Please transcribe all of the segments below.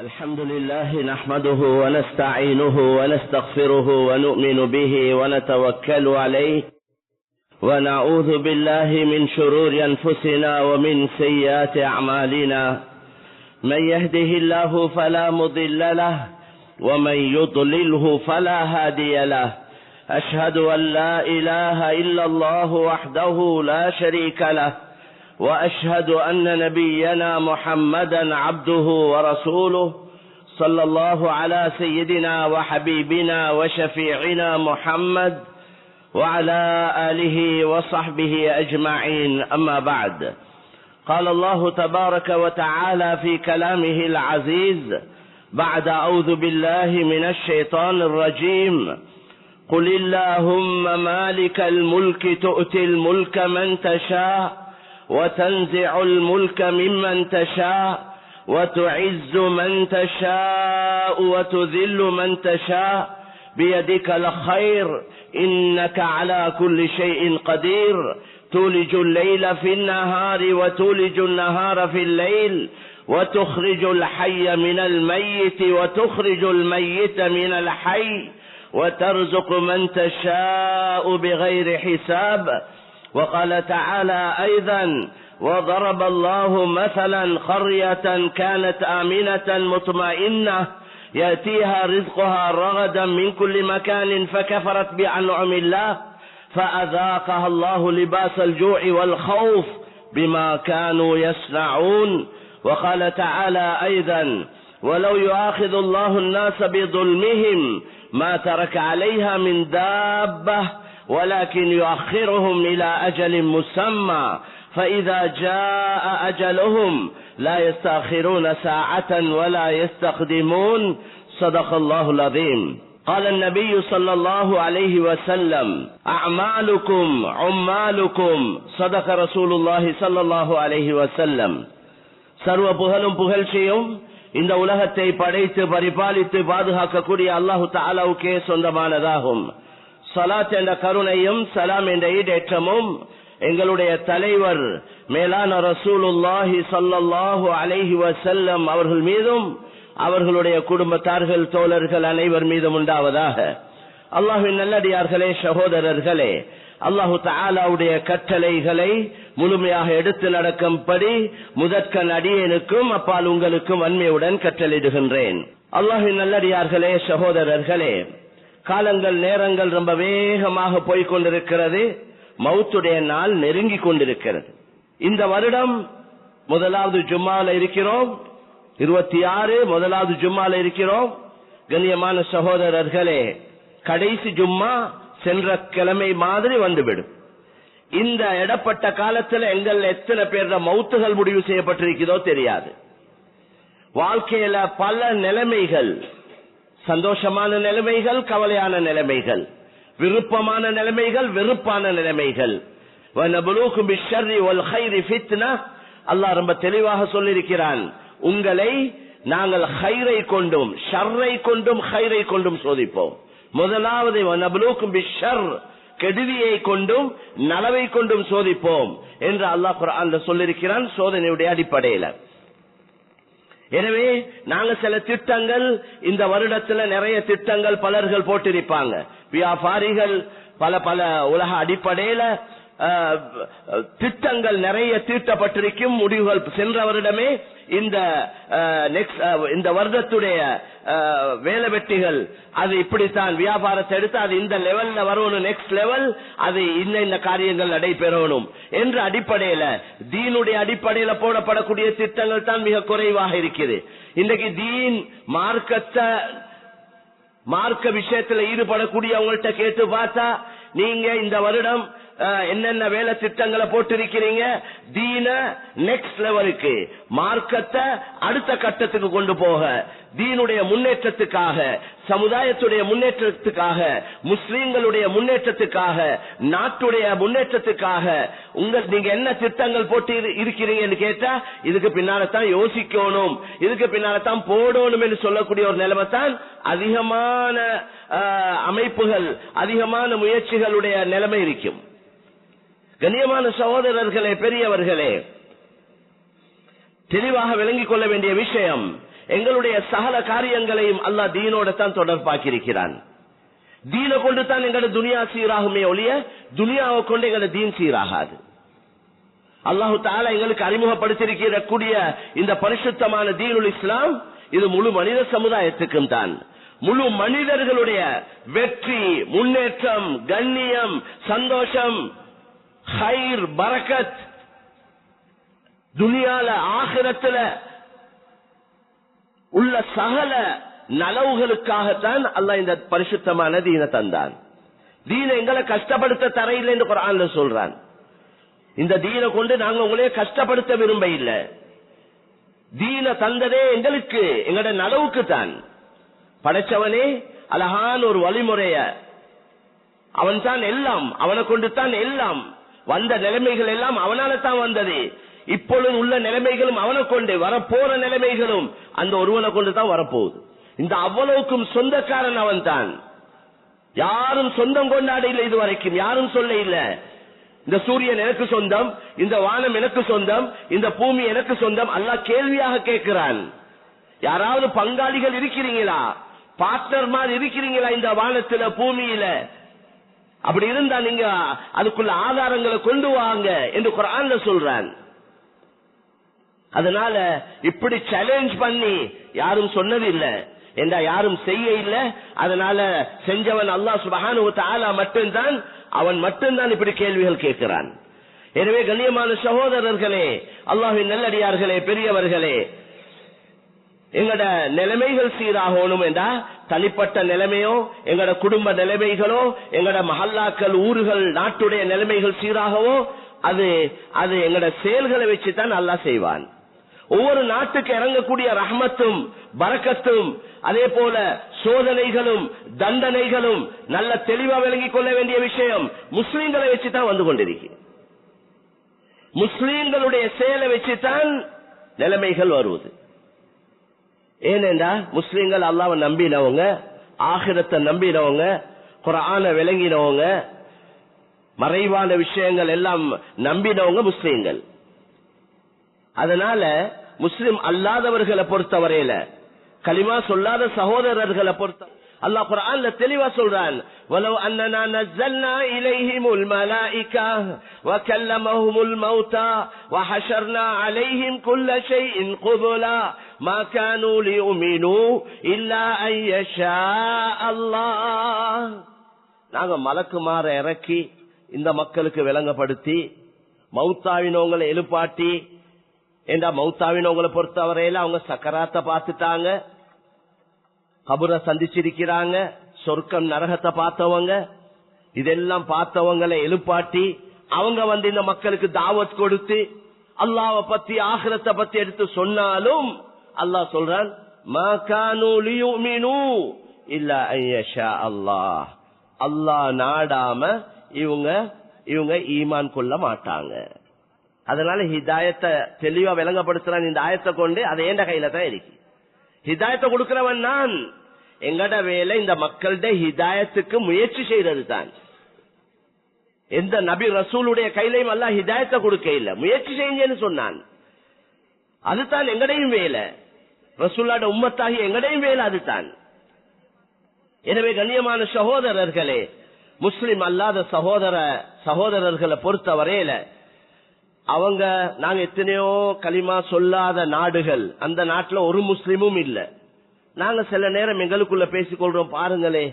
الحمد لله نحمده ونستعينه ونستغفره ونؤمن به ونتوكل عليه ونعوذ بالله من شرور أنفسنا ومن سيئات أعمالنا. من يهده الله فلا مضل له ومن يضلله فلا هادي له. أشهد أن لا إله إلا الله وحده لا شريك له، وأشهد أن نبينا محمدا عبده ورسوله، صلى الله على سيدنا وحبيبنا وشفيعنا محمد وعلى آله وصحبه أجمعين. أما بعد، قال الله تبارك وتعالى في كلامه العزيز بعد أعوذ بالله من الشيطان الرجيم: قل اللهم مالك الملك تؤتي الملك من تشاء وتنزع الملك ممن تشاء وتعز من تشاء وتذل من تشاء بيدك الخير إنك على كل شيء قدير. تولج الليل في النهار وتولج النهار في الليل وتخرج الحي من الميت وتخرج الميت من الحي وترزق من تشاء بغير حساب. وقال تعالى أيضا: وضرب الله مثلا قرية كانت آمنة مطمئنة يأتيها رزقها رغدا من كل مكان فكفرت بأنعم الله فأذاقها الله لباس الجوع والخوف بما كانوا يصنعون. وقال تعالى أيضا: ولو يؤاخذ الله الناس بظلمهم ما ترك عليها من دابة ولكن يؤخرهم إلى أجل مسمى فإذا جاء أجلهم لا يستأخرون ساعة ولا يستقدمون. صدق الله العظيم. قال النبي صلى الله عليه وسلم: أعمالكم عمالكم. صدق رسول الله صلى الله عليه وسلم. சர்வ புகழும் புகழ்ச்சியும் இந்த உலகத்தை படைத்து பரிபாலித்து பாதுகாக்கக்கூடிய அல்லாஹு தஆலாவுக்கே சொந்தமானதாகும். ஸலாத் என்ற கருணையும் சலாம் என்ற ஈடேற்றமும் எங்களுடைய தலைவர் மேலான ரசூலுல்லாஹி ஸல்லல்லாஹு அலைஹி வஸல்லம் அவர்கள் மீதும் அவர்களுடைய குடும்பத்தார்கள் தோழர்கள் அனைவர் மீதும் உண்டாவதாக. அல்லாஹ்வின் நல்லடியார்களே, சகோதரர்களே, அல்லாஹு தஆலாவுடைய கட்டளைகளை முழுமையாக எடுத்து நடக்கும்படி முதற்கண் அடியேனுக்கும் அப்பால் உங்களுக்கும் வன்மையுடன் கட்டளையிடுகின்றேன். அல்லாஹ்வின் நல்லடியார்களே, சகோதரர்களே, காலங்கள் நேரங்கள் ரொம்ப வேகமாக போய்கொண்டிருக்கிறது. மௌத்துடைய நாள் நெருங்கி கொண்டிருக்கிறது. இந்த வருடம் முதலாவது ஜும்மால இருக்கிறோம். 26 முதலாவது ஜும்மால இருக்கிறோம். கண்ணியமான சகோதரர்களே, கடைசி ஜும்மா சென்ற கிழமை மாதிரி வந்துவிடும். இந்த இடப்பட்ட காலத்தில் எங்கள் எத்தனை பேர் மௌத்துகள் முடிவு செய்யப்பட்டிருக்கிறதோ தெரியாது. வாழ்க்கையில பல நிலைமைகள், சந்தோஷமான நிலைமைகள், கவலையான நிலைமைகள், விருப்பமான நிலைமைகள், வெறுப்பான நிலைமைகள். வனபுலூக்கும் பிஷ்ஷர்ரி வல் கைரி ஃபித்னா. அல்லாஹ் ரொம்ப தெளிவாக சொல்லியிருக்கிறான், உங்களை நாங்கள் ஹைரை கொண்டும் ஷர்ரை கொண்டும் ஹைரை கொண்டும் சோதிப்போம். முதலாவது வனபுலூக்கும் பிஷ்ஷர், கெடுதியை கொண்டும் நலவை கொண்டும் சோதிப்போம் என்று அல்லாஹ் குர்ஆன்ல சொல்லியிருக்கிறான், சோதனையுடைய அடிப்படையில். எனவே நாங்க சில திட்டங்கள் இந்த வருடத்துல நிறைய திட்டங்கள் பலர்கள் போட்டிருப்பாங்க. வியாபாரிகள் பல பல உலக அடிப்படையில திட்டங்கள் நிறைய தீட்டப்பட்டிருக்கும். முடிவுகள் சென்ற வருடமே இந்த வருடத்துடைய வேலை வெட்டிகள் அது இப்படித்தான் வியாபாரத்தை எடுத்து அது இந்த லெவல்ல வரணும், நெக்ஸ்ட் லெவல் அது இந்த காரியங்கள் நடைபெறணும் என்ற அடிப்படையில தீனுடைய அடிப்படையில போடப்படக்கூடிய திட்டங்கள் தான் மிக குறைவாக இருக்குது. இன்றைக்கு தீன் மார்க்க விஷயத்துல ஈடுபடக்கூடியவங்கள்ட்ட கேட்டு பார்த்தா, நீங்க இந்த வருடம் என்னென்ன வேலை திட்டங்களை போட்டிருக்கிறீங்க, தீன நெக்ஸ்ட் லெவலுக்கு, மார்க்கத்தை அடுத்த கட்டத்துக்கு கொண்டு போக, தீனுடைய முன்னேற்றத்துக்காக, சமுதாயத்துடைய முன்னேற்றத்துக்காக, முஸ்லீம்களுடைய முன்னேற்றத்துக்காக, நாட்டுடைய முன்னேற்றத்துக்காக நீங்க என்ன திட்டங்கள் போட்டு இருக்கிறீங்கன்னு கேட்டா, இதுக்கு பின்னால்தான் யோசிக்கணும், இதுக்கு பின்னால்தான் போடணும் என்று சொல்லக்கூடிய ஒரு நிலைமை தான் அதிகமான அமைப்புகள், அதிகமான முயற்சிகளுடைய நிலைமை இருக்கும். கண்ணியமான சகோதரர்களே, பெரியவர்களே, தெளிவாக விளங்கிக் கொள்ள வேண்டிய விஷயம், எங்களுடைய சகல காரியங்களையும் அல்லாஹ் தீனோட தான் தொடர்பாக்கி இருக்கிறான். தீனை கொண்டு தான் எங்களோட துனியா சீராகுமே ஒழிய துனியாவை கொண்டு எங்களோட தீன் சீராகாது. அல்லாஹு தஆலா எங்களுக்கு அறிமுகப்படுத்தியிருக்கிற கூடிய இந்த பரிசுத்தமான தீனுல் இஸ்லாம் இது முழு மனித சமுதாயத்துக்கும் தான். முழு மனிதர்களுடைய வெற்றி, முன்னேற்றம், கண்ணியம், சந்தோஷம், ஹைர், பரக்கத், துனியால ஆகிரத்துல உள்ள சகல நலவுகளுக்காகத்தான் அல்லாஹ் இந்த பரிசுத்தமான தீனை தந்தான். தீனை எங்களை கஷ்டப்படுத்த தரையில்லை என்று குர்ஆன்ல சொல்றான். இந்த தீனை கொண்டு நாங்க உங்களே கஷ்டப்படுத்த விரும்ப இல்ல. தீனை தந்ததே எங்களுக்கு எங்களோட நலவுக்கு தான். படைச்சவனே அழகான ஒரு வழிமுறைய, அவன் தான் எல்லாம், அவனை கொண்டு தான் எல்லாம், வந்த நிலைமைகள் எல்லாம் அவனால தான் வந்தது. இப்பொழுது உள்ள நிலைமைகளும் அவனை கொண்டு, வரப்போற நிலைமைகளும் அந்த ஒருவனை கொண்டு தான் வரப்போகுது. இந்த அவ்வளவுக்கும் சொந்தக்காரன் அவன் தான். யாரும் சொந்தம் கொண்டாட இல்லை, இதுவரைக்கும் யாரும் சொல்ல இல்ல இந்த சூரியன் எனக்கு சொந்தம், இந்த வானம் எனக்கு சொந்தம், இந்த பூமி எனக்கு சொந்தம். அல்லாஹ் கேள்வியாக கேட்கிறான், யாராவது பங்காளிகள் இருக்கிறீங்களா, பார்ட்னர் மாதிரி இருக்கிறீங்களா இந்த வானத்துல பூமியில? அப்படி இருந்தா நீங்க அதுக்குள்ள ஆதாரங்களை கொண்டு வாங்க என்று குர்ஆன்ல சொல்றான். அதனால இப்படி சேலஞ்ச் பண்ணி யாரும் சொன்னது இல்ல என்றா, யாரும் செய்ய இல்ல. அதனால செஞ்சவன் அல்லாஹ் சுப்ஹானஹு வ தஆலா மட்டும்தான். அவன் மட்டும்தான் இப்படி கேள்விகள் கேட்கிறான். எனவே கண்ணியமான சகோதரர்களே, அல்லாஹ்வின் நல்லடியார்களே, பெரியவர்களே, எங்கட நிலைமைகள் சீராகணும் என்றா தனிப்பட்ட நிலைமையோ, எங்கட குடும்ப நிலைமைகளோ, எங்கட மஹல்லாக்கள், ஊர்கள், நாட்டுடைய நிலைமைகள் சீராகவோ அது அது எங்கட செயல்களை வச்சுதான் அல்லாஹ் செய்வான். ஒவ்வொரு நாட்டுக்கு இறங்கக்கூடிய ரஹ்மத்தும் பரக்கத்தும் அதே போல சோதனைகளும் தண்டனைகளும் நல்ல தெளிவா விளங்கிக் கொள்ள வேண்டிய விஷயம் முஸ்லீம்களை வச்சுதான் வந்து கொண்டிருக்கு. முஸ்லீம்களுடைய செயலை வச்சுதான் நிலைமைகள் வருவது. ஏனென்றா முஸ்லீம்கள் அல்லாஹ்வை நம்பினவங்க, ஆகிரத்தை நம்பினவங்க, குர்ஆனை விளங்கினவங்க, மறைவான விஷயங்கள் எல்லாம் நம்பினவங்க முஸ்லீம்கள். அதனால முஸ்லிம் அல்லாதவர்களை பொறுத்தவரையில, கலிமா சொல்லாத சகோதரர்களை பொறுத்த அல்லாஹ் குர்ஆன்ல தெளிவா சொல்றான், வலவ் அன்னனா நஸல்னா இலைஹிமுல் மலாயிகா வகல்லமஹுமுல் மௌதா வஹஷர்னா அலைஹிம் குல்ல ஷைஇன் குபுலா மா கானூ லியுமினூ இல்லா அன் யஷா அல்லாஹ். நாங்க மலக்குமார இறக்கி இந்த மக்களுக்கு விளங்கப்படுத்தி மௌத்தாவினவங்களை எழுப்பாட்டி, ஏண்டா மௌத்தாவினவங்களை பொறுத்தவரையில அவங்க சக்கராத்தை பார்த்துட்டாங்க, கபரை சந்திச்சிருக்கிறாங்க, சொர்க்கம் நரகத்தை பார்த்தவங்க, இதெல்லாம் பார்த்தவங்களை எழுப்பாட்டி அவங்க வந்து இந்த மக்களுக்கு தாவத் கொடுத்து அல்லாஹ்வை பத்தி ஆகிரத்தை பத்தி எடுத்து சொன்னாலும் அல்லாஹ் சொல்றான், மா கானூ லியுமினூ இல்லா அன் யஷா அல்லாஹ். அல்லாஹ் நாடாம இவங்க ஈமான் கொள்ள மாட்டாங்க. அதனால ஹிதாயத்தை தெளிவா விளங்கப்படுத்துறான் இந்த ஆயத்தை கொண்டு. அது ஏண்ட கையில தான் இருக்கு. ஹிதாயத்தை கொடுக்கிறவன் நான். எங்கட வேலை இந்த மக்களுடைய ஹிதாயத்துக்கு முயற்சி செய்யறது தான். எந்த நபி ரசூலுடைய கையிலையும் அல்லாஹ் ஹிதாயத்தை கொடுக்க இல்ல, முயற்சி செய்யுங்கன்னு சொன்னான். அதுதான் எங்கடையும் வேலை, ரசூலோட உம்மத்தாகி எங்கடையும் வேலை அதுதான். எனவே கண்ணியமான சகோதரர்களே, முஸ்லிம் அல்லாத சகோதரர்களை பொறுத்த வரையில அவங்க, நாங்க எத்தனையோ கலிமா சொல்லாத நாடுகள், அந்த நாட்டுல ஒரு முஸ்லிமும் இல்ல. நாங்க சில நேரம் எங்களுக்குள்ள பேசிக்கொள்றோம், பாருங்களே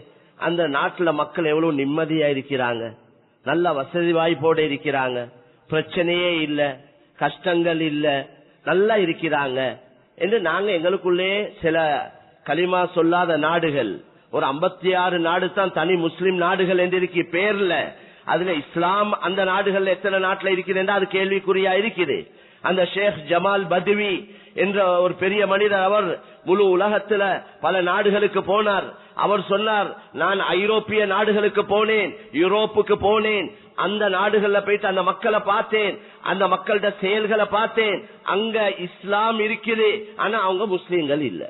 அந்த நாட்டுல மக்கள் எவ்வளவு நிம்மதியா இருக்கிறாங்க, நல்ல வசதி வாய்ப்போட இருக்கிறாங்க, பிரச்சனையே இல்ல, கஷ்டங்கள் இல்ல, நல்லா இருக்கிறாங்க என்று நாங்க எங்களுக்குள்ளே சில கலிமா சொல்லாத நாடுகள், ஒரு 56 நாடு தான் தனி முஸ்லிம் நாடுகள் என்று இருக்கு பேர்ல. அதுல இஸ்லாம் அந்த நாடுகள்ல எத்தனை நாட்டுல இருக்கிறது அது கேள்விக்குறியா இருக்குது. அந்த ஷேக் ஜமால் பத்வி என்ற ஒரு பெரிய மனிதர், அவர் முழு உலகத்துல பல நாடுகளுக்கு போனார். அவர் சொன்னார், நான் ஐரோப்பிய நாடுகளுக்கு போனேன், யூரோப்புக்கு போனேன், அந்த நாடுகள்ல போயிட்டு அந்த மக்களை பார்த்தேன், அந்த மக்களோட செயல்களை பார்த்தேன். அங்க இஸ்லாம் இருக்குது, ஆனா அவங்க முஸ்லீம்கள் இல்ல.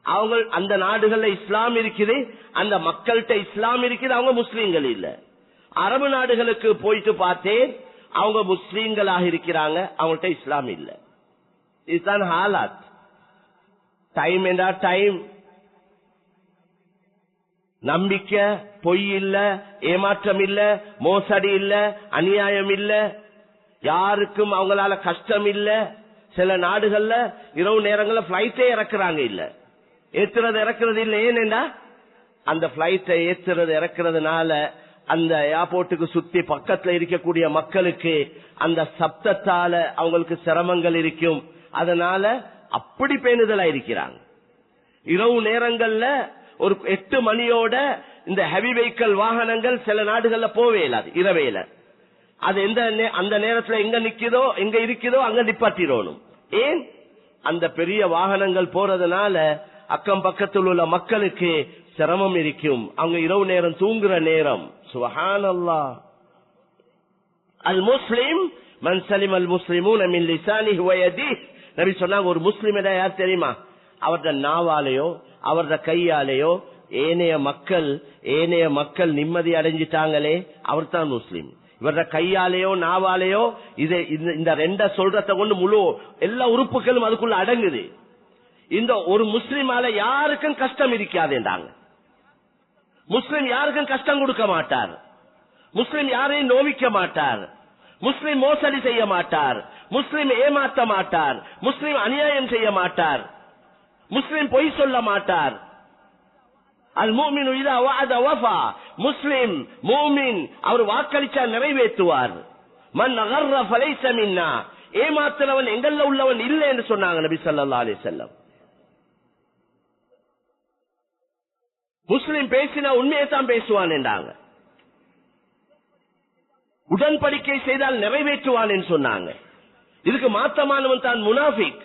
அவங்க அந்த நாடுகள்ல இஸ்லாம் இருக்குது, அந்த மக்கள்கிட்ட இஸ்லாம் இருக்குது, அவங்க முஸ்லீம்கள் இல்ல. அரபு நாடுகளுக்கு போயிட்டு பார்த்தேன், அவங்க முஸ்லீம்களாக இருக்கிறாங்க, அவங்கள்ட்ட இஸ்லாம் இல்ல. இதுதான் ஹாலாத். டைம் என்றா டைம். நம்பிக்கை, பொய் இல்ல, ஏமாற்றம் இல்ல, மோசடி இல்ல, அநியாயம் இல்ல, யாருக்கும் அவங்களால கஷ்டம் இல்ல. சில நாடுகள்ல இரவு நேரங்கள்ல பிளைட்டே இறக்குறாங்க இல்ல, ஏத்துறது இறக்குறது இல்ல. ஏனென்றா அந்த பிளைட்டை ஏத்துறது இறக்குறதுனால அந்த ஏர்போர்ட்டுக்கு சுத்தி பக்கத்துல இருக்கக்கூடிய மக்களுக்கு அந்த சப்தத்தால அவங்களுக்கு சிரமங்கள் இருக்கும். அதனால அப்படி பேணுதலா இருக்கிறாங்க. இரவு நேரங்கள்ல ஒரு 8 மணியோட இந்த ஹெவி வெஹிக்கிள் வாகனங்கள் சில நாடுகள்ல போவே இல்லாது இரவேல. அது அந்த நேரத்துல எங்க நிக்குதோ எங்க இருக்குதோ அங்க நிப்பாட்டிடணும். ஏன்? அந்த பெரிய வாகனங்கள் போறதுனால அக்கம் பக்கத்தில் உள்ள மக்களுக்கு சிரமம் இருக்கும். அவங்க இரவு நேரம் தூங்குற நேரம். சுப்ஹானல்லாஹ். அல் முஸ்லிம் மன் சலிம அல் முஸ்லிமூன மின் லிசானிஹி வ யதிஹி. நபி சொன்னாங்க, ஒரு முஸ்லிம் யார் தெரியுமா? அவரது நாவாலேயோ அவரது கையாலேயோ ஏனைய மக்கள் நிம்மதி அடைஞ்சிட்டாங்களே அவர் தான் முஸ்லிம். இவரது கையாலேயோ நாவாலேயோ இந்த ரெண்ட சொல்றத கொண்டு முழு எல்லா உறுப்புகளும் அதுக்குள்ள அடங்குது. இந்த ஒரு முஸ்லிமால யாருக்கும் கஷ்டம் இருக்காதுன்றாங்க. முஸ்லிம் யாருக்கும் கஷ்டம் கொடுக்க மாட்டார். முஸ்லிம் யாரையும் நோவிக்க மாட்டார். முஸ்லிம் மோசடி செய்ய மாட்டார். முஸ்லிம் ஏமாற்ற மாட்டார். முஸ்லிம் அநியாயம் செய்ய மாட்டார். முஸ்லிம் பொய் சொல்ல மாட்டார். அல் முஃமினு இதா வஅத வஃபா. முஸ்லிம் முஃமின் அவர் வாக்களிச்சா நிறைவேற்றுவார். மன் கர்ர ஃபலைஸ மின்னா. ஏமாத்துறவன் எங்கள்ல உள்ளவன் இல்லை என்று சொன்னாங்க நபி ஸல்லல்லாஹு அலைஹி வஸல்லம். முஸ்லிம் பேசினா உண்மையை தான் பேசுவான் என்றாங்க. உடன்படிக்கை செய்தால் நிறைவேற்றுவான் என்று சொன்னாங்க. இதுக்கு மாற்றமானவன் தான் முனாஃபிக்.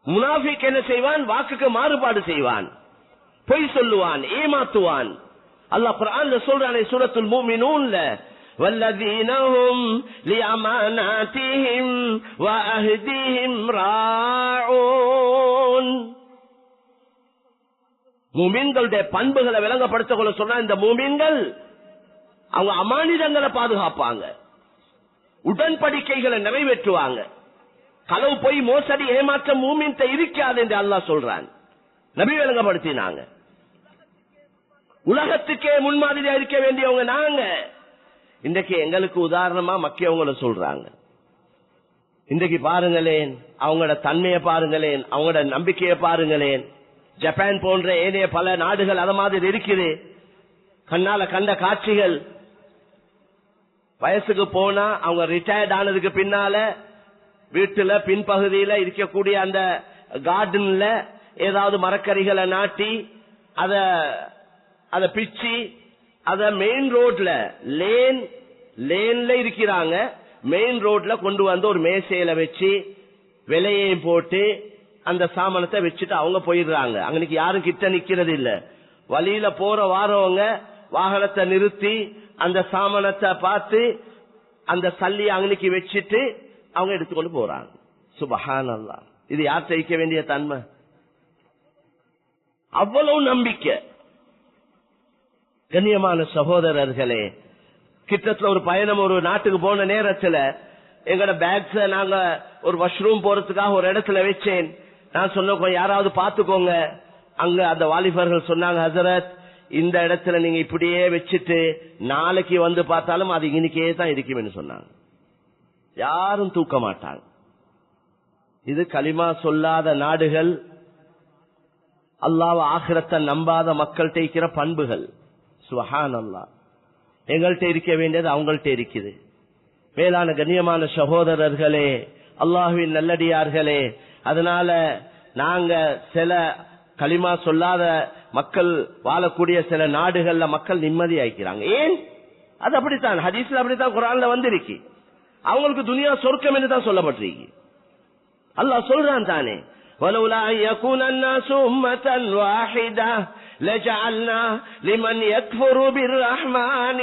முனாஃபிக் என்ன செய்வான்? வாக்குக்கு மாறுபாடு செய்வான், பொய் சொல்லுவான், ஏமாத்துவான். அல்லாஹ் குர்ஆன்ல சொல்றானே சூரத்துல் முஃமினூன்ல, வல்லதீன ஹும் லிஅமானாத்திஹிம் வ அஹ்திஹிம் ராஊன். முஃமின்களுடைய பண்புகளை விளங்கப்படுத்தக்குள்ள சொன்னா, இந்த முஃமின்கள் அவங்க அமானிதங்களை பாதுகாப்பாங்க, உடன்படிக்கைகளை நிறைவேற்றுவாங்க. களவு, பொய், மோசடி, ஏமாற்றம் மூமின்ட்ட இருக்காது என்று அல்லாஹ் சொல்றான். நபி விளங்கப்படுத்தினாங்க. உலகத்துக்கே முன்மாதிரியா இருக்க வேண்டியவங்க நாங்க. இன்றைக்கு எங்களுக்கு உதாரணமா மக்கியவங்கள சொல்றாங்க. இன்றைக்கு பாருங்களேன், அவங்களோட தன்மையை பாருங்களேன், அவங்களோட நம்பிக்கையை பாருங்களேன். ஜப்பான் போன்ற ஏனைய பல நாடுகள் அத மாதிரி இருக்குது. கண்ணால கண்ட காட்சிகள். வயசுக்கு போனா அவங்க ரிட்டையர்ட் ஆனதுக்கு பின்னால வீட்டுல பின்பகுதியில இருக்கக்கூடிய அந்த கார்டன்ல ஏதாவது மரக்கறிகளை நாட்டி அத பிச்சு அத மெயின் ரோட்ல லேன்ல இருக்கிறாங்க. மெயின் ரோட்ல கொண்டு வந்து ஒரு மேசையில வச்சு விலையையும் போட்டு அந்த சாமானத்தை வச்சுட்டு அவங்க போயிடுறாங்க. அன்னைக்கு யாரும் கிட்ட நிக்கிறது இல்ல. வழியில போற வாரவங்க வாகனத்தை நிறுத்தி அந்த சாமானத்தை பார்த்து அந்த சல்லி அன்னைக்கு வச்சுட்டு அவங்க எடுத்துக்கொண்டு போறாங்க. சுப்ஹானல்லாஹ். இது யார் செய்ய வேண்டிய தன்மை? அவ்வளவு நம்பிக்கை. கண்ணியமான சகோதரர்களே, கிட்டத்தட்ட ஒரு பயணம் ஒரு நாட்டுக்கு போன நேரத்துல எங்கட பேக்ஸ் நாங்க ஒரு வாஷ்ரூம் போறதுக்காக ஒரு இடத்துல வச்சேன். நான் சொன்ன யாராவது பாத்துக்கோங்க. அங்க அந்த வாலிபர்கள் சொன்னாங்க, ஹசரத் இந்த இடத்துல நீங்க இப்படியே வச்சுட்டு நாளைக்கு வந்து பார்த்தாலும் அது இன்னைக்கே தான் இருக்கும்னு சொன்னாங்க. யாரும் தூக்க மாட்டாங்க. இது களிமா சொல்லாத நாடுகள், அல்லாஹ் ஆகிரத்தை நம்பாத மக்கள்கிட்ட இருக்கிற பண்புகள். சுப்ஹானல்லாஹ். எங்கள்கிட்ட இருக்க வேண்டியது அவங்கள்ட்ட இருக்குது. மேலான கண்ணியமான சகோதரர்களே, அல்லாஹ்வின் நல்லடியார்களே, அதனால நாங்க சில களிமா சொல்லாத மக்கள் வாழக்கூடிய சில நாடுகள்ல மக்கள் நிம்மதி ஆயிக்கிறாங்க. ஏன்? அது அப்படித்தான், ஹதீஸ்ல அப்படித்தான், குர்ஆன்ல வந்திருக்கு. அவங்களுக்கு துனியா சொர்க்கம் என்று தான் சொல்லப்பட்டிருக்கு. அல்லாஹ் சொல்றான் தானே, وَلَوْلَا أَن يَكُونَ النَّاسُ أُمَّةً وَاحِدَةً لَجَعَلْنَا لِمَنْ يَكْفُرُ بِالرَّحْمَنِ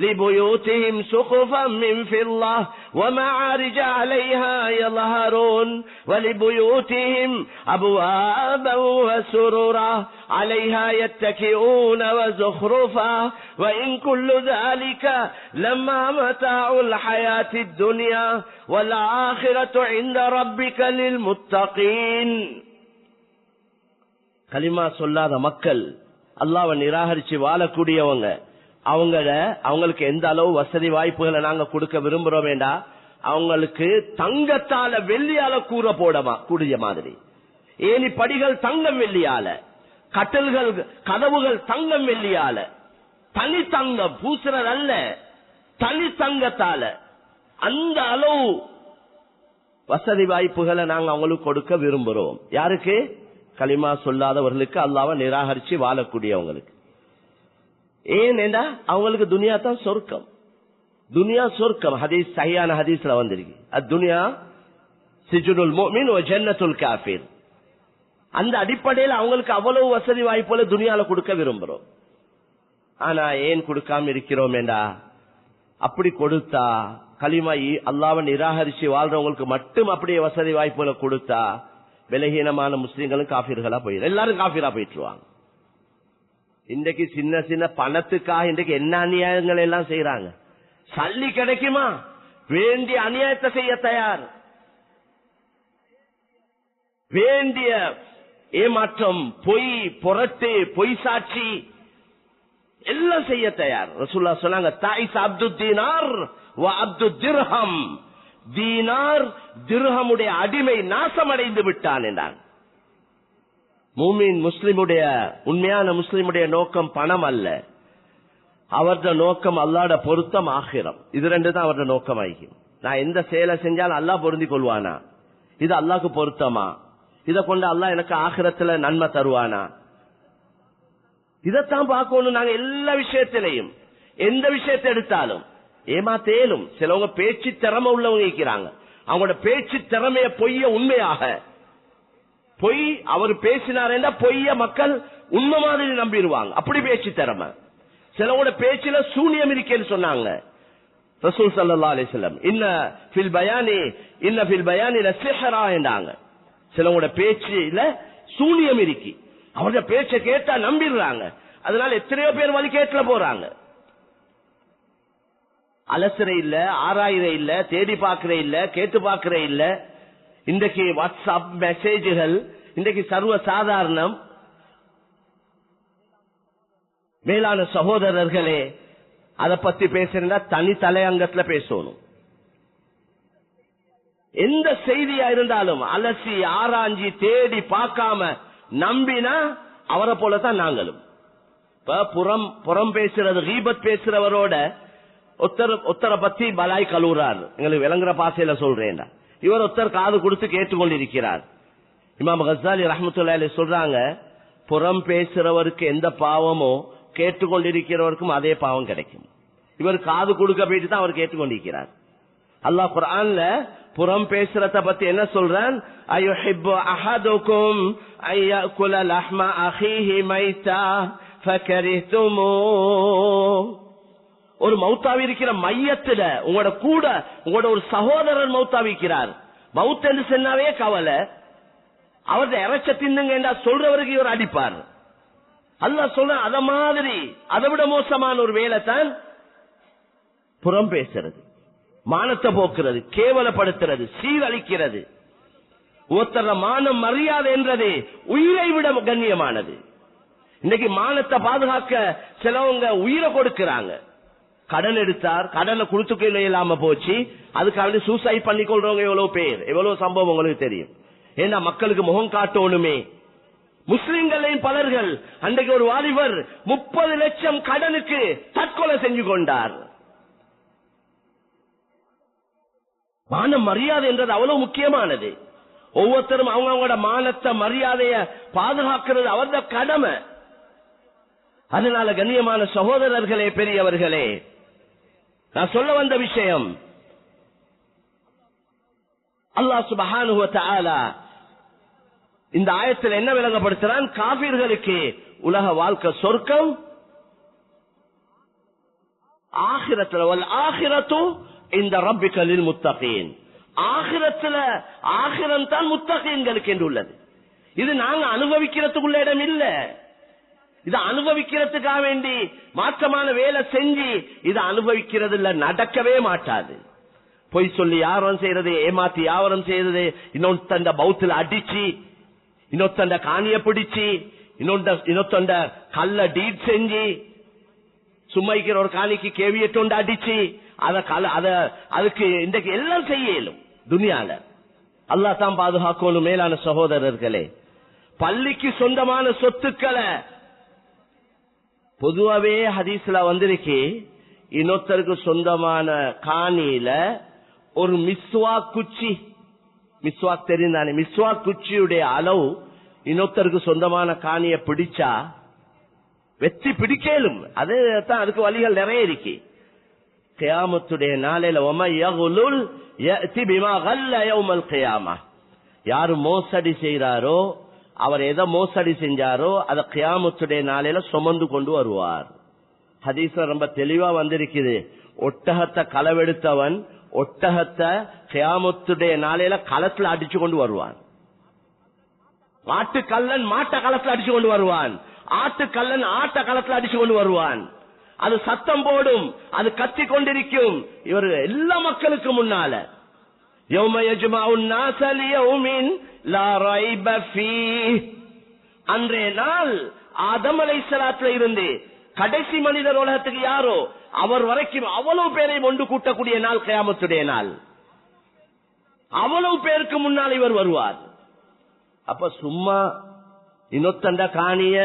لِبُيُوتِهِمْ سُقُفًا مِّن فِضَّةٍ وَمَعَارِجَ عَلَيْهَا يَظْهَرُونَ وَلِبُيُوتِهِمْ أَبْوَابًا وَسُرُرًا عَلَيْهَا يَتَّكِئُونَ وَزُخْرُفًا وَإِن كُلُّ ذَلِكَ لَمَّا مَتَاعُ الْحَيَاةِ الدُّنْيَا وَالْآخِرَةُ عِندَ رَبِّكَ لِلْمُتَّقِينَ. கலிமா சொல்லாத மக்கள், அல்லாஹ்வை நிராகரிச்சு வாழக்கூடியவங்க, அவங்களுக்கு எந்த அளவு வசதி வாய்ப்புகளை நாங்க கொடுக்க விரும்புறோம் வேண்டா, அவங்களுக்கு தங்கத்தால வெள்ளியால கூடிய மாதிரி, ஏனி படிகள் தங்கம் வெள்ளியால, கட்டல்கள் கதவுகள் தங்கம் வெள்ளியால, தனி தங்கம் பூசுறது அல்ல, தனி தங்கத்தால அந்த அளவு வசதி வாய்ப்புகளை நாங்க அவங்களுக்கு கொடுக்க விரும்புறோம். யாருக்கு? கலிமா சொல்லாதவர்களுக்கு, அல்லாஹ்வை நிராகரிச்சு வாழக்கூடியவங்களுக்கு. ஏனென்றா அவங்களுக்கு துனியா தான் சொர்க்கம். துனியா சொர்க்கம். ஹதீஸ், சஹீஹான ஹதீஸ்ல வந்திருக்கு, அத்துனியா சிஜ்னுல் முஃமின் வ ஜன்னத்துல் காஃபிர். அந்த அடிப்படையில் அவங்களுக்கு அவ்வளவு வசதி வாய்ப்புகளை துனியால கொடுக்க விரும்புறோம். ஆனா ஏன் கொடுக்காம இருக்கிறோம் என்றா, அப்படி கொடுத்தா கலிமா அல்லாஹ்வை நிராகரிச்சு வாழ்றவங்களுக்கு மட்டும் அப்படியே வசதி வாய்ப்புகளை கொடுத்தா விலகீனமான முஸ்லிம்களும் காஃபிர்களா போயிடும், எல்லாரும் காஃபிரா போயிட்டுருவாங்க. இன்றைக்கு சின்ன சின்ன பணத்துக்காக இன்றைக்கு என்ன அநியாயங்கள் எல்லாம் செய்யறாங்க. சல்லி கிடைக்குமா, வேண்டிய அநியாயத்தை செய்ய தயார், வேண்டிய ஏமாற்றம், பொய், புரட்டு, பொய் சாட்சி எல்லாம் செய்ய தயார். ரசூலுல்லாஹ் சொன்னாங்க, தாயிஸ் அப்துத் தீனார் வ அப்துத் திர்ஹம். தீனார் திர்ஹமுடைய அடிமை நாசமடைந்து விட்டான் என்றான். மூமின் முஸ்லிமுடைய, உண்மையான முஸ்லிமுடைய நோக்கம் பணம் அல்ல, அவரது நோக்கம் அல்லாஹ்வுடைய பொருத்தம், ஆகிரம். இது ரெண்டு தான் அவரது நோக்கம் ஆகி. நான் எந்த செயலை செஞ்சாலும் அல்லாஹ் பொருந்தி கொள்வானா, இது அல்லாஹ்க்கு பொருத்தமா, இதை கொண்டு அல்லாஹ் எனக்கு ஆகிரத்துல நன்மை தருவானா, இதைத்தான் பார்க்கணும். நாங்க எல்லா விஷயத்திலையும், எந்த விஷயத்தை எடுத்தாலும் ஏமாத்தேலும். சிலவங்க பேச்சு திறமை உள்ளவங்க இருக்கிறாங்க, அவங்களோட பேச்சு திறமைய பொய்ய உண்மையாக, பொய் அவர் பேசினார் என்ற பொய்ய மக்கள் உண்மை மாதிரி நம்பிடுவாங்க, அப்படி பேச்சு திறமை. சிலவங்களோட பேச்சுல சூனியம் இருக்கேன்னு சொன்னாங்க ரசூல் ஸல்லல்லாஹு அலைஹி வஸல்லம். இன்ன ஃபில் பயானி லசிஹ்ரா என்றாங்க. சிலவங்களோட பேச்சுல சூனியம் இருக்கு, அவருடைய பேச்சை கேட்டா நம்பிடுறாங்க. அதனால எத்தனையோ பேர் வழி கேட்கல போறாங்க. அலசரை இல்ல, ஆராயிர இல்ல, தேடி பார்க்கிற இல்ல, கேட்டு பார்க்கிற இல்ல. இன்றைக்கு வாட்ஸ்அப் மெசேஜ்கள் இன்றைக்கு சர்வ சாதாரணம். மேலான சகோதரர்களே, அதை பத்தி பேசுறா தனி தலையங்கத்துல பேசணும். எந்த செய்தியா இருந்தாலும் அலசி ஆராய்ஞ்சி தேடி பார்க்காம நம்பினா அவரை போலதான் நாங்களும். புறம் பேசுறது, கீபத் பேசுறவரோட ஒத்தரை பத்தி பலாய் கழுவுறார், எங்களுக்கு விளங்குற பாசையில சொல்றேன். இவர் ஒத்தர் காது கொடுத்து கேட்டுக்கொண்டிருக்கிறார். இமாம் கஸ்ஸாலி ரஹ்மத்துல்லாஹி அலைஹி சொல்றாங்க, புறம் பேசுறவருக்கு எந்த பாவமோ கேட்டுக்கொண்டிருக்கிறவருக்கும் அதே பாவம் கிடைக்கும். இவர் காது கொடுக்க போயிட்டு தான் அவர் கேட்டுக்கொண்டிருக்கிறார். அல்லாஹ் குர்ஆன்ல புறம் பேசுறத பத்தி என்ன சொல்றான்? அயுஹிப்பு அஹதுக்கும் அய்யகுல லஹ்ம அஹீஹி மைதா ஃபகரிஹ்துமூ. ஒரு மௌத்தாவி இருக்கிற மையத்துல உங்களோட ஒரு சகோதரர் மௌத்தாவிக்கிறார். மௌத் என்று சொன்னாவே கவலை, அவரது இறைச்ச தின்னுங்க சொல்றவருக்கு இவர் அடிப்பார். அல்லாஹ் சொல்ற அத மாதிரி அதை விட மோசமான ஒரு வேலை தான் புறம் பேசுறது, மானத்தை போக்குறது, கேவலப்படுத்துறது, சீரழிக்கிறது. ஒருத்தர மானம் மரியாதை என்றது உயிரை விட கண்ணியமானது. இன்னைக்கு மானத்தை பாதுகாக்க சிலவங்க உயிரை கொடுக்கிறாங்க. கடன் எடுத்தார், கடனை கொடுத்துக்க இல்லாம போச்சு, அதுக்காக சூசைட் பண்ணி கொள்றவங்க எவ்வளவு பேர், எவ்வளவு சம்பவம் உங்களுக்கு தெரியும். ஏன்னா மக்களுக்கு முகம் காட்டணுமே. முஸ்லிம்களையும் பலர்கள், அன்றைக்கு ஒரு வாலிபர் 30 லட்சம் கடனுக்கு தற்கொலை செஞ்சு கொண்டார். மான மரியாதை என்றது அவ்வளவு முக்கியமானது. ஒவ்வொருத்தரும் அவங்களோட மானத்தை மரியாதைய பாதுகாக்கிறது அவரது கடமை. அதனால கண்ணியமான சகோதரர்களே, பெரியவர்களே, நான் சொல்ல வந்த விஷயம், அல்லாஹ் சுப்ஹானஹு வ தஆலா இந்த ஆயத்தில் என்ன விளங்கப்படுத்துறான்? காபிர்களுக்கு உலக வாழ்க்கை சொர்க்கம், ஆகிரத்துல வல் ஆகிரத்து இந்த ரப்பிக லில் முத்தகீன். ஆகிரத்துல ஆகிரம் தான் முத்தகீன்களுக்கு என்று உள்ளது. இது நாங்க அனுபவிக்கிறதுக்குள்ள இடம் இல்ல. இதை அனுபவிக்கிறதுக்காக வேண்டி மாற்றமான வேலை செஞ்சு இதை அனுபவிக்கிறது இல்ல, நடக்கவே மாட்டாது. பொய் சொல்லி யாரும் செய்யறது, ஏமாத்தி யாவரம் செய்யறது, இன்னொருத்தண்ட பௌத்துல அடிச்சு, இன்னொருத்தண்ட காணிய பிடிச்சு, இன்னொருத்தொண்ட கல்ல டீட் செஞ்சு சும்மைக்கிற ஒரு காணிக்கு கேவியட்டொண்டு அடிச்சு அதுக்கு இன்றைக்கு எல்லாம் செய்ய இயலும் துனியால. அல்லாஹ் தான் பாதுகாக்கணும். மேலான சகோதரர்களே, பள்ளிக்கு சொந்தமான சொத்துக்களை பொதுவாவே ஹதீஸ்ல வந்திருக்கு, இன்னொருத்தருக்கு சொந்தமான காணியில ஒரு மிஸ்வாக் குச்சி, மிஸ்வாக் தெரிந்தானே, மிஸ்வாக் குச்சியுடைய அளவு இன்னொருத்தருக்கு சொந்தமான காணிய பிடிச்சா வெற்றி பிடிக்கலும். அதுதான் அதுக்கு வழிகள் நிறைய இருக்கு. கியாமத்துடைய நாளையில யாரு மோசடி செய்யறாரோ, அவர் எதை மோசடி செஞ்சாரோ அதை கியாமத்துடைய நாளையில சுமந்து கொண்டு வருவார். ஹதீஸ்ல ரொம்ப தெளிவா வந்திருக்குது. ஒட்டகத்தை களவெடுத்தவன் ஒட்டகத்தை கியாமத்துடைய நாளையில களத்துல அடிச்சு கொண்டு வருவான். மாட்டுக்கல்லன் மாட்ட களத்துல அடிச்சு கொண்டு வருவான். ஆட்டுக்கல்லன் ஆட்ட களத்துல அடிச்சு கொண்டு வருவான். அது சத்தம் போடும், அது கத்தி கொண்டிருக்கும். இவர் எல்லா மக்களுக்கு முன்னால அன்றைய நாள் ஆதம் அலைஹிஸ்ஸலாத்துல இருந்து கடைசி மனிதர் உலகத்துக்கு யாரோ அவர் வரைக்கும் அவ்வளவு பேரை ஒன்று கூட்டக்கூடிய நாள் கியாமத்துடைய நாள். அவ்வளவு பேருக்கு முன்னால் இவர் வருவார். அப்ப சும்மா இன்னொத்தண்ட காணிய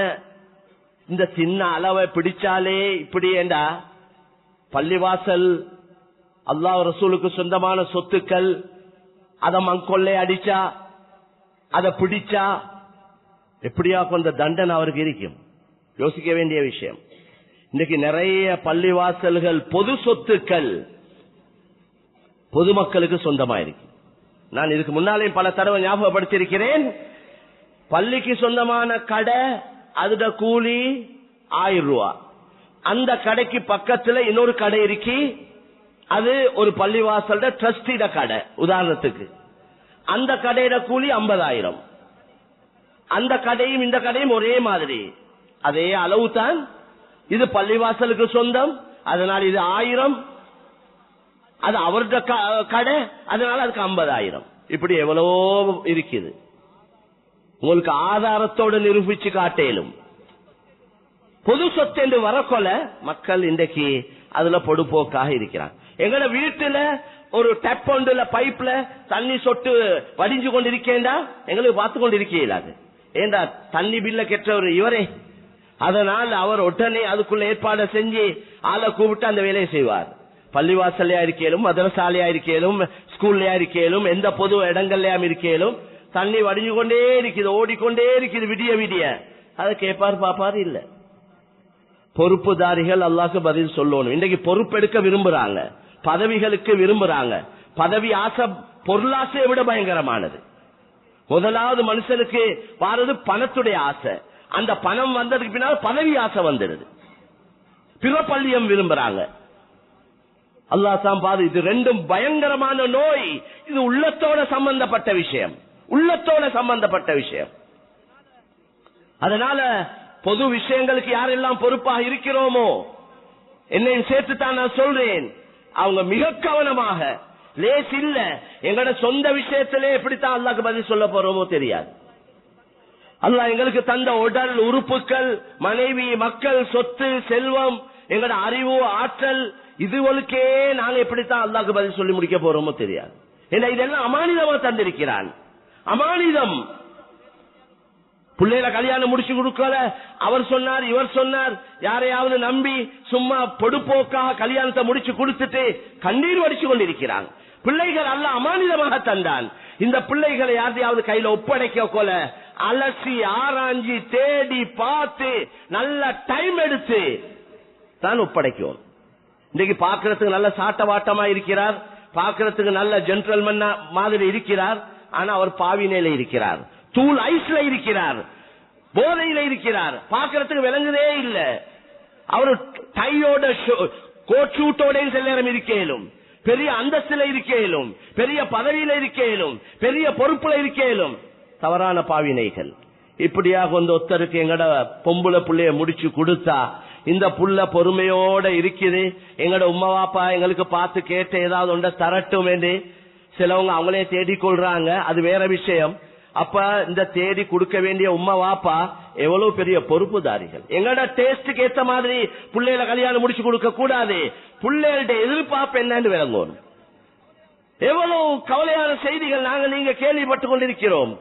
இந்த சின்ன அளவை பிடிச்சாலே இப்படி ஏண்டா, பள்ளிவாசல் அல்லாஹ் ரசூலுக்கு சொந்தமான சொத்துக்கள் அத மங்கொள்ளை அடிச்சா அத பிடிச்சா எப்படியா கொஞ்ச தண்டனை அவருக்கு இருக்கும். யோசிக்க வேண்டிய விஷயம். இன்னைக்கு நிறைய பள்ளிவாசல்கள் பொது சொத்துக்கள் பொதுமக்களுக்கு சொந்தமா இருக்கு. நான் இதுக்கு முன்னாலே பல தடவை ஞாபகப்படுத்தியிருக்கிறேன். பள்ளிக்கு சொந்தமான கடை, அதுட கூலி 1000 ரூபாய். அந்த கடைக்கு பக்கத்துல இன்னொரு கடை இருக்கு, அது ஒரு பள்ளிவாசல் ட்ரஸ்டிட கடை உதாரணத்துக்கு. அந்த கடையிட கூலி 50,000. அந்த கடையும் இந்த கடையும் ஒரே மாதிரி, அதே அளவு தான். இது பள்ளிவாசலுக்கு சொந்தம், அதனால இது 1000. அது அவருடைய கடை, அதனால அதுக்கு 50,000. இப்படி எவ்வளவோ இருக்குது. உங்களுக்கு ஆதாரத்தோடு நிரூபிச்சு காட்டேலும். பொது சொத்து என்று வரக்கொல மக்கள் இன்றைக்கு அதுல பொடுப்போக்காக இருக்கிறாங்க. எங்கட வீட்டுல ஒரு டேப் ஒன்றுல பைப்ல தண்ணி சொட்டு வடிஞ்சு கொண்டிருக்கேன்டா எங்களுக்கு பார்த்து கொண்டிருக்கலாது. ஏண்டா தண்ணி பில்ல கெட்டவர் இவரே. அதனால் அவர் உடனே அதுக்குள்ள ஏற்பாடு செஞ்சு ஆளை கூப்பிட்டு அந்த வேலையை செய்வார். பள்ளிவாசலையா இருக்கேலும், மதரசாலையா இருக்கேலும், ஸ்கூல்லையா இருக்கேலும், எந்த பொது இடங்கள்லயாம் இருக்கேலும் தண்ணி வடிஞ்சு கொண்டே இருக்குது, ஓடிக்கொண்டே இருக்குது விடிய விடிய. அதை கேட்பார் பாப்பாரு இல்ல. பொறுப்புதாரிகள் அல்லாஹ்க்கு பதில் சொல்லணும். இன்றைக்கு பொறுப்பெடுக்க விரும்புறாங்க, பதவிகளுக்கு விரும்புறாங்க. பதவி ஆசை பொருளாசையை விட பயங்கரமானது. முதலாவது மனுஷனுக்கு வாரது பணத்துடைய ஆசை. அந்த பணம் வந்ததுக்கு பின்னால் பதவி ஆசை வந்துடுது. பிறப்பள்ளியம் விரும்புறாங்க. அல்லாஹ் தான் பாது. இது ரெண்டும் பயங்கரமான நோய். இது உள்ளத்தோட சம்பந்தப்பட்ட விஷயம், உள்ளத்தோட சம்பந்தப்பட்ட விஷயம். அதனால பொது விஷயங்களுக்கு யாரெல்லாம் பொறுப்பாக இருக்கிறோமோ, என்னையும் சேர்த்து தான் நான் சொல்றேன், அவங்க மிக கவனமாக, லேஸ் இல்ல. எங்களோட சொந்த விஷயத்திலே எப்படித்தான் அல்லாஹ்க்கு பதில் சொல்ல போறோமோ தெரியாது. அல்லாஹ் எங்களுக்கு தந்த உடல் உறுப்புகள், மனைவி, மக்கள், சொத்து, செல்வம், எங்களோட அறிவு, ஆற்றல், இதுவளுக்கே நாங்க எப்படித்தான் அல்லாஹ்க்கு பதில் சொல்லி முடிக்க போறோமோ தெரியாது. ஏன்னா இதெல்லாம் அமானிதமா தந்திருக்கிறான். அமானிதம். பிள்ளைகளை கல்யாணம் முடிச்சு கொடுக்கல, அவர் சொன்னார் இவர் சொன்னார், யாரையாவது நம்பி சும்மா பொடுப்போக்காக கல்யாணத்தை முடிச்சு கொடுத்துட்டு கண்ணீர் வடிச்சு கொண்டிருக்கிறாங்க. பிள்ளைகள் அல்லாஹ் அமானிதமாக தந்தான். இந்த பிள்ளைகளை யாரையாவது கையில ஒப்படைக்க கொல அலசி ஆராய்ஞ்சி தேடி பார்த்து நல்ல டைம் எடுத்து தான் ஒப்படைக்கும். இன்னைக்கு பாக்குறதுக்கு நல்ல சாட்ட வாட்டமா இருக்கிறார், பாக்குறதுக்கு நல்ல ஜென்டல்மேன் மாதிரி இருக்கிறார். ஆனா அவர் பாவினையில இருக்கிறார், தூள் ஐஸ்ல இருக்கிறார், போதையில இருக்கிறார், பாக்குறதுக்கு விளங்குதே இல்ல. அவர் டையோட கோட் ஷூட்டோட சில நேரம் இருக்கேலும், பெரிய அந்தஸ்துல இருக்கேலும், பெரிய பதவியில இருக்கேலும், பெரிய பொறுப்புல இருக்கேலும், தவறான பாவினைகள். இப்படியாக வந்து ஒருத்தருக்கு எங்கட பொம்புல புள்ளைய முடிச்சு கொடுத்தா, இந்த புள்ள பொறுமையோட இருக்குது, எங்கட உம்மா வாப்பா எங்களுக்கு பார்த்து கேட்டு ஏதாவது ஒன்றை தரட்டும் என்று சிலவங்க அவங்களே தேடிக்கொள்றாங்க. அது வேற விஷயம். அப்ப இந்த தேடி கொடுக்க வேண்டிய உம்மா வாப்பா எவ்வளவு பெரிய பொறுப்புதாரிகள். எங்கட டேஸ்டுக்கு ஏத்த மாதிரி பிள்ளைகளை கல்யாணம் முடிச்சு கொடுக்க கூடாது. பிள்ளைகளுடைய எதிர்பார்ப்பு என்னன்னு விளங்கணும். எவ்வளவு கவலையான செய்திகள் நாங்கள் நீங்க கேள்விப்பட்டுக் கொண்டிருக்கிறோம்.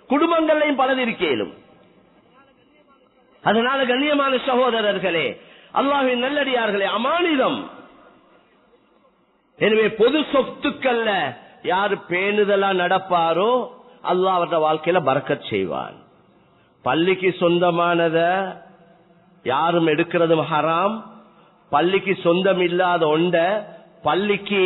குடும்பங்களையும் பலது இருக்கேனும். அதனால கண்ணியமான சகோதரர்களே, அல்லாஹ்வின் நல்லடியார்களே, அமானிதம். எனவே பொது சொத்துக்கள்ல யாரு பேணுதலா நடப்பாரோ அல்லாஹ் அவருடைய வாழ்க்கையில பரக்கத் செய்வான். பள்ளிக்கு சொந்தமானத யாரும் எடுக்கிறதும் ஹராம். பள்ளிக்கு சொந்தம் இல்லாத ஒண்ட பள்ளிக்கு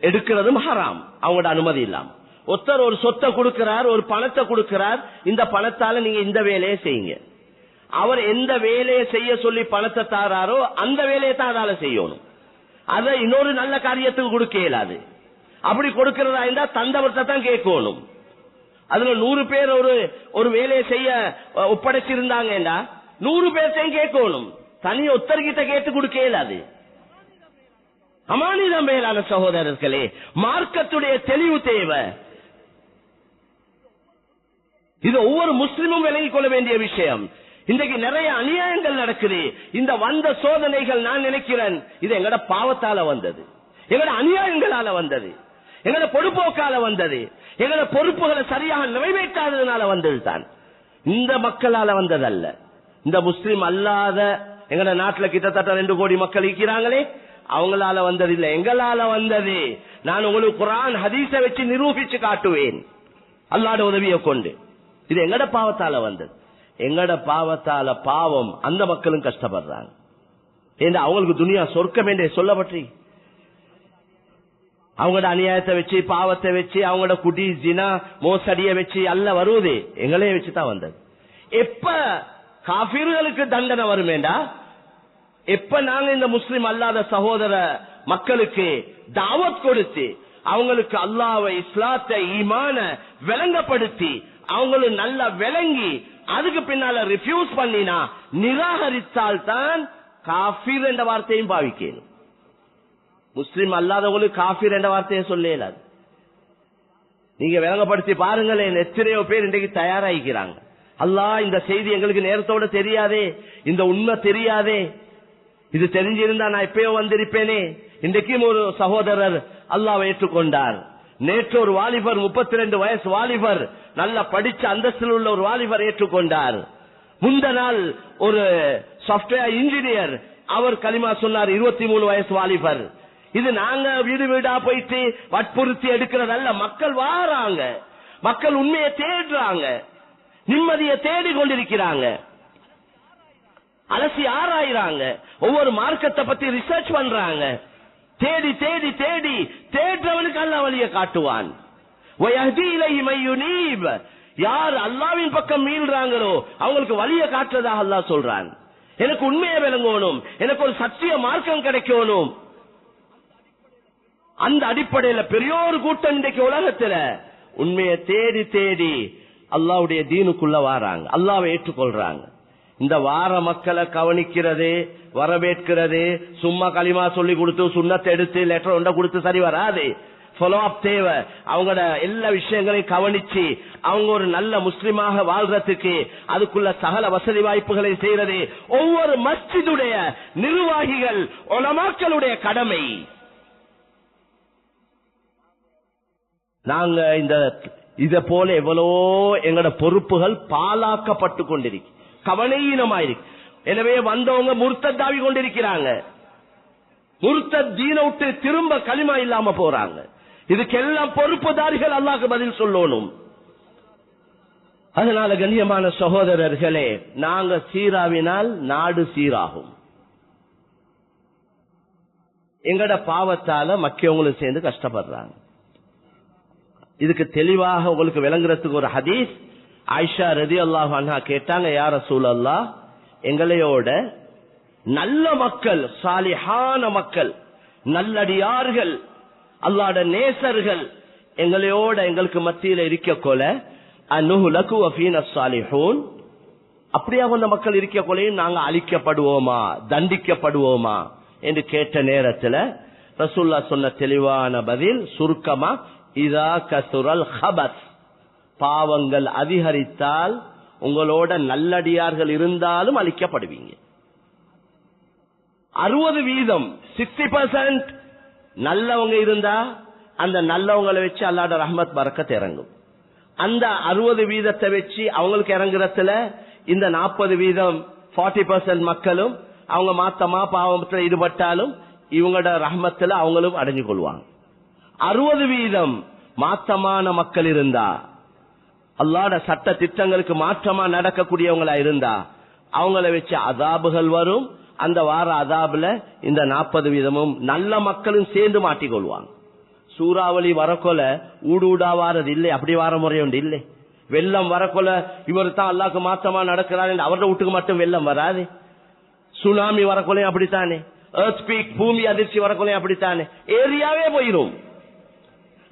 எடுக்கிறதும் ஹராம், அவங்களோட அனுமதி இல்லாம. ஒருத்தர் ஒரு சொத்தை கொடுக்கிறார், ஒரு பணத்தை கொடுக்கிறார், இந்த பணத்தால நீங்க இந்த வேலையை செய்யுங்க. அவர் எந்த வேலையை செய்ய சொல்லி பணத்தை தாராரோ அந்த வேலையை தான் அதால செய்யணும். அதை இன்னொரு நல்ல காரியத்துக்கு கொடுக்க இயலாது. அப்படி கொடுக்கிறதா இருந்தா தந்தவர்கிட்ட தான் கேட்கணும். அதுல 100 பேர் ஒரு வேலையை செய்ய ஒப்படைச்சிருந்தாங்கன்னா 100 பேர்த்தையும் கேட்கணும். தனி ஒத்தர்கிட்ட கேட்டு கொடுக்க இயலாது. அமானிதம் மேலான சகோதரர்களே, மார்க்கத்துடைய தெளிவு தேவை. இது ஒவ்வொரு முஸ்லிமும் விளங்கிக் கொள்ள வேண்டிய விஷயம். இன்றைக்கு நிறைய அநியாயங்கள் நடக்குது. இந்த வந்த சோதனைகள் நான் நினைக்கிறேன் இது எங்கட பாவத்தால வந்தது, எங்கட அநியாயங்களால வந்தது, எங்கட பொறுப்போக்கால வந்தது, எங்கட பொறுப்புகளை சரியாக நிறைவேற்றாததுனால வந்தது தான். இந்த மக்களால வந்ததல்ல. இந்த முஸ்லிம் அல்லாத எங்கட நாட்டுல கிட்டத்தட்ட 2 கோடி மக்கள் இருக்கிறாங்களே, அவங்களால வந்தது இல்ல, எங்களால வந்தது. நான் உங்களுக்கு குர்ஆன் ஹதீஸை வச்சு நிரூபிச்சு காட்டுவேன் அல்லாஹ்வுடைய உதவியை கொண்டு. இது எங்கட பாவத்தால வந்தது. எங்கட பாவத்தால பாவம் அந்த மக்களும் கஷ்டப்படுறாங்க. ஏன்னா அவங்களுக்கு துனியா சொர்க்கம் என்றே சொல்லப்பட்டு அவங்களோட அநியாயத்தை வச்சு பாவத்தை வச்சு அவங்களோட குடி ஜினா மோசடிய வச்சு அல்ல வருவது எங்களே வச்சுதான் வந்தது. எப்ப காபிர்களுக்கு தண்டனை வருமேண்டா, எப்ப நாங்க இந்த முஸ்லிம் அல்லாத சகோதர மக்களுக்கு தாவத் கொடுத்து அவங்களுக்கு அல்லாஹ்வை இஸ்லாத்தை ஈமான விளங்கப்படுத்தி அவங்களும் நல்லா விளங்கி அதுக்கு பின்னால ரிஃப்யூஸ் பண்ணினா நிராகரித்தால் தான் காஃபிர் என்ற வார்த்தையும் பாவிக்கணும். முஸ்லிம் அல்லாதவங்களுக்கு காஃபிர் என்ற வார்த்தையை சொல்ல இயலாது. நீங்க விளங்கப்படுத்தி பாருங்களேன், எத்தனையோ பேர் இன்றைக்கு தயாராகிக்கிறாங்க. அல்லாஹ் இந்த செய்தி எங்களுக்கு நேரத்தோட தெரியாதே, இந்த உண்மை தெரியாதே, இது தெரிஞ்சிருந்தா நான் எப்பயோ வந்திருப்பேனே. இன்றைக்கும் ஒரு சகோதரர் அல்லாஹ்வை ஏற்றுக்கொண்டார். நேற்று ஒரு வாலிபர் 32 வயசு வாலிபர், நல்ல படிச்ச அந்தஸ்தில் உள்ள ஒரு வாலிபர் ஏற்றுக்கொண்டார். முந்த நாள் ஒரு சாப்ட்வேர் இன்ஜினியர் அவர் கலிமா சொன்னார், 23 வயசு வாலிபர். இது நாங்க வீடு வீடா போயிட்டு வற்புறுத்தி எடுக்கிறதல்ல. மக்கள் வாராங்க, மக்கள் உண்மையை தேடுறாங்க, நிம்மதியை தேடி கொண்டிருக்கிறாங்க, அலசி ஆராயிறாங்க, ஒவ்வொரு மார்க்கத்தை பத்தி ரிசர்ச் பண்றாங்க. தேடி தேடி தேடி தேடுறவனுக்கு அல்லாஹ் வழியை காட்டுவான். யார் அல்லாஹ்வின் பக்கம் மீள்றாங்களோ அவங்களுக்கு வழியை காட்டுறதாக அல்லாஹ் சொல்றான். எனக்கு உண்மையை விளங்கணும், எனக்கு ஒரு சத்திய மார்க்கம் கிடைக்கணும். அந்த அடிப்படையில பெரிய ஒரு கூட்டம் இன்றைக்கு உலகத்துல உண்மையை தேடி தேடி அல்லாஹ்வுடைய தீனுக்குள்ள வாராங்க, அல்லாஹ்வை ஏற்றுக்கொள்றாங்க. இந்த வார மக்களை கவனிக்கிறது, வரவேற்கிறது, சும்மா களிமா சொல்லி கொடுத்து சுண்ணத்தை எடுத்து லெட்டர் ஒன்றை கொடுத்து சரி வராது. ஃபாலோ அப் தேவை. அவங்களோட எல்லா விஷயங்களையும் கவனிச்சு அவங்க ஒரு நல்ல முஸ்லிமாக வாழ்றதுக்கு அதுக்குள்ள சகல வசதி வாய்ப்புகளை செய்யறது ஒவ்வொரு மஸ்ஜிதுடைய நிர்வாகிகள் உலமாக்களுடைய கடமை. நாங்க இந்த இத போல எவ்வளவோ எங்களோட பொறுப்புகள் பாலாக்கப்பட்டு கொண்டிருக்கு, கவனீனமாயிருக்கு. எனவே வந்தவங்க முர்த்தத்தாவி கொண்டிருக்கிறாங்க, முர்த்தத் தீனை விட்டு திரும்ப களிமா இல்லாம போறாங்க. இதுக்கெல்லாம் பொறுப்புதாரிகள் அல்லாஹ்க்கு பதில் சொல்லணும். அதனால கண்ணியமான சகோதரர்களே, நாங்க சீராவினால் நாடு சீராகும். எங்கட பாவத்தால மக்கியவங்களும் சேர்ந்து கஷ்டப்படுறாங்க. இதுக்கு தெளிவாக உங்களுக்கு விளங்குறதுக்கு ஒரு ஹதீஸ். ஆயிஷா ரலியல்லாஹு அன்ஹா கேட்டாங்க, யா ரசூலல்லாஹ், எங்களையோட நல்ல மக்கள், சாலிஹான மக்கள், நல்லடியார்கள், அல்லாஹ்வுடைய நேசர்கள் எங்களையோட எங்களுக்கு மத்தியில இருக்க கொல அனுஹுலகு வஃபீன ஸாலிஹூன், அப்படியே அந்த மக்கள் இருக்க கொலையும் நாங்க அழிக்கப்படுவோமா, தண்டிக்கப்படுவோமா என்று கேட்ட நேரத்தில் ரசூலுல்லாஹ் சொன்ன தெளிவான பதில் சுருக்கமா, இதா கசுரல் ஹபஸ், பாவங்கள் அதிகரித்தால் உங்களோட நல்லடியார்கள் இருந்தாலும் அழிக்கப்படுவீங்க. 60% 60% நல்லவங்க இருந்தா அந்த நல்லவங்களை வச்சு அல்லாஹ்வுடைய ரஹ்மத் பரக்கத் இறங்கும். அந்த 60% வச்சு அவங்களுக்கு இறங்குறதுல இந்த 40% 40% மக்களும் அவங்க மாத்தமா பாவத்துல ஈடுபட்டாலும் இவங்களோட ரஹ்மத்துல அவங்களும் அடைஞ்சு கொள்வாங்க. 60% மாத்தமான மக்கள் இருந்தா, அல்லாஹ்வுடைய சட்ட திட்டங்களுக்கு மாற்றமா நடக்கக்கூடியவங்களா இருந்தா அவங்கள வச்சு அதாபுகள் வரும். அந்த வார அதாபுல இந்த 40% நல்ல மக்களும் சேர்ந்து மாட்டிக்கொள்வாங்க. சூறாவளி வரக்கொல ஊடு ஊடா வாரது இல்லை, அப்படி வார முறை உண்டு இல்லை. வெள்ளம் வரக்கொல இவர் தான் அல்லாஹ்க்கு மாற்றமா நடக்கிறார் என்று அவரோட வீட்டுக்கு மட்டும் வெள்ளம் வராது. சுனாமி வரக்கொலையும் அப்படித்தானே, எர்த்குவேக் பூமி அதிர்ச்சி வரக்கொலையும் அப்படித்தானே, ஏரியாவே போயிரும்.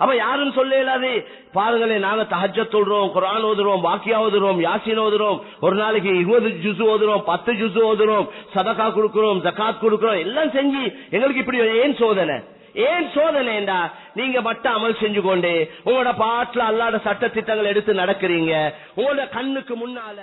அப்ப யாரும் சொல்ல இயலாது. பாருங்களேன், நாங்க தஹஜ்ஜத் சொல்றோம், குர்ஆன் ஓதுறோம், வாக்கியா ஓதுறோம், யாசீன் ஓதுறோம், ஒரு நாளைக்கு 20 ஜுஸு ஓதுறோம், 10 ஜுஸு ஓதுறோம், சதகா கொடுக்கிறோம், ஜகாத் கொடுக்கிறோம், எல்லாம் செஞ்சு எங்களுக்கு இப்படி ஏன் சோதனை? ஏன் சோதனைண்டா நீங்க மட்டும் அமல் செஞ்சு கொண்டு உங்களோட பாட்டுல அல்லாஹ்வுடைய சட்ட திட்டங்கள் எடுத்து நடக்கிறீங்க. உங்களோட கண்ணுக்கு முன்னால